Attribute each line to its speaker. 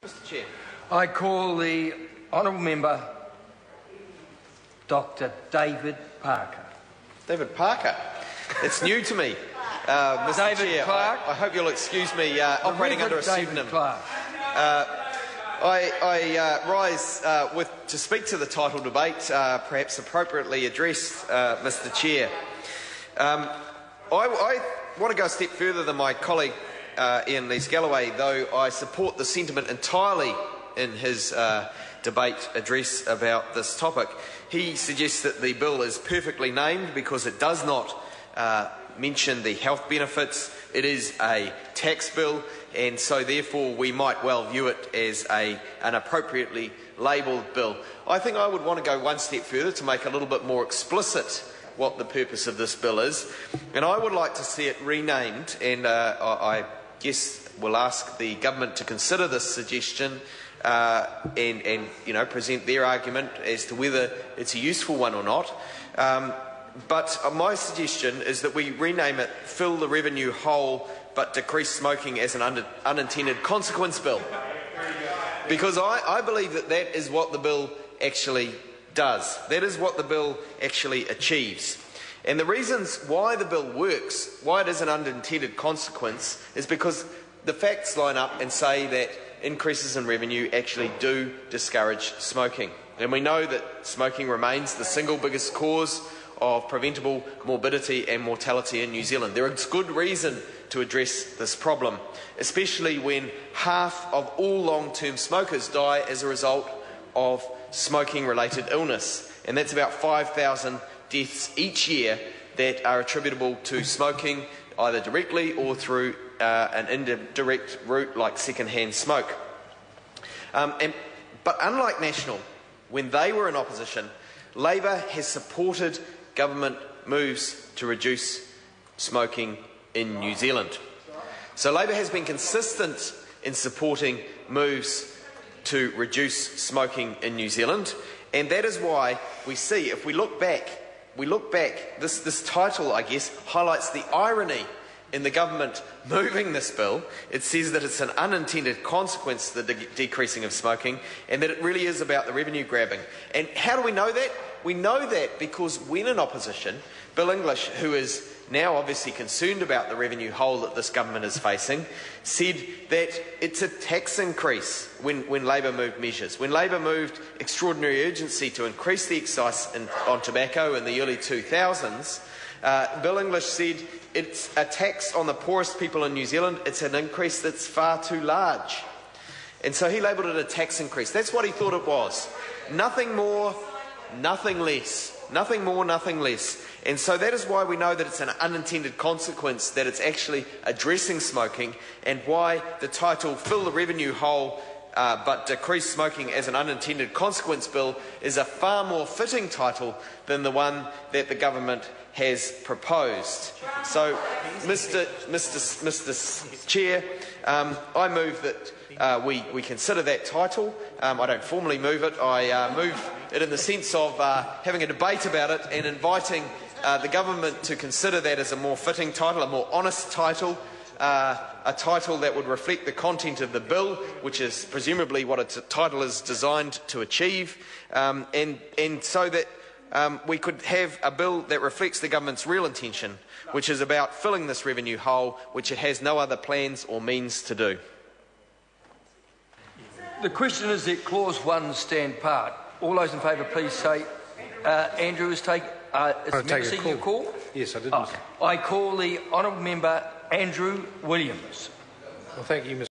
Speaker 1: Mr. Chair.
Speaker 2: I call the honourable member Dr. David Parker.
Speaker 1: David Parker. It's new to me, Mr.
Speaker 2: David
Speaker 1: Chair.
Speaker 2: Clark.
Speaker 1: I hope you'll excuse me operating under a
Speaker 2: David
Speaker 1: pseudonym.
Speaker 2: Clark.
Speaker 1: I rise to speak to the title debate, perhaps appropriately addressed, Mr. Chair. I want to go a step further than my colleague Ian Lees-Galloway, though I support the sentiment entirely in his debate address about this topic. He suggests that the bill is perfectly named because it does not mention the health benefits. It is a tax bill, and so therefore we might well view it as an appropriately labelled bill. I think I would want to go one step further to make a little bit more explicit what the purpose of this bill is, and I would like to see it renamed, and I guess we'll ask the government to consider this suggestion and present their argument as to whether it's a useful one or not. But my suggestion is that we rename it Fill the Revenue Hole but Decrease Smoking as an Unintended Consequence Bill. Because I believe that that is what the bill actually does. That is what the bill actually achieves. And the reasons why the bill works, why it is an unintended consequence, is because the facts line up and say that increases in revenue actually do discourage smoking. And we know that smoking remains the single biggest cause of preventable morbidity and mortality in New Zealand. There is good reason to address this problem, especially when half of all long-term smokers die as a result of smoking-related illness. And that's about 5,000 deaths each year that are attributable to smoking, either directly or through an indirect route like second-hand smoke. But unlike National, when they were in opposition, Labor has supported government moves to reduce smoking in New Zealand. So Labor has been consistent in supporting moves to reduce smoking in New Zealand, and that is why we see, if we look back, this title, I guess, highlights the irony in the government moving this bill. It says that it's an unintended consequence, the decreasing of smoking, and that it really is about the revenue grabbing. And how do we know that? We know that because when in opposition, Bill English, who is now obviously concerned about the revenue hole that this government is facing, said that it's a tax increase when Labor moved measures. When Labor moved extraordinary urgency to increase the excise on tobacco in the early 2000s, Bill English said it's a tax on the poorest people in New Zealand. It's an increase that's far too large. And so he labelled it a tax increase. That's what he thought it was. Nothing more, nothing less. Nothing more, nothing less. And so that is why we know that it's an unintended consequence, that it's actually addressing smoking, and why the title Fill the Revenue Hole but Decrease Smoking as an Unintended Consequence Bill is a far more fitting title than the one that the government has proposed. So, Mr. Chair, I move that we consider that title. I don't formally move it. I move it in the sense of having a debate about it and inviting the government to consider that as a more fitting title, a more honest title, a title that would reflect the content of the bill, which is presumably what its title is designed to achieve, and so that we could have a bill that reflects the government's real intention, which is about filling this revenue hole, which it has no other plans or means to do.
Speaker 2: The question is that Clause 1 stand part. All those in favour, please say. Andrew is taking your call?
Speaker 3: Yes, I did.
Speaker 2: I call the honourable member Andrew Williams.
Speaker 3: Well, thank you, Mr.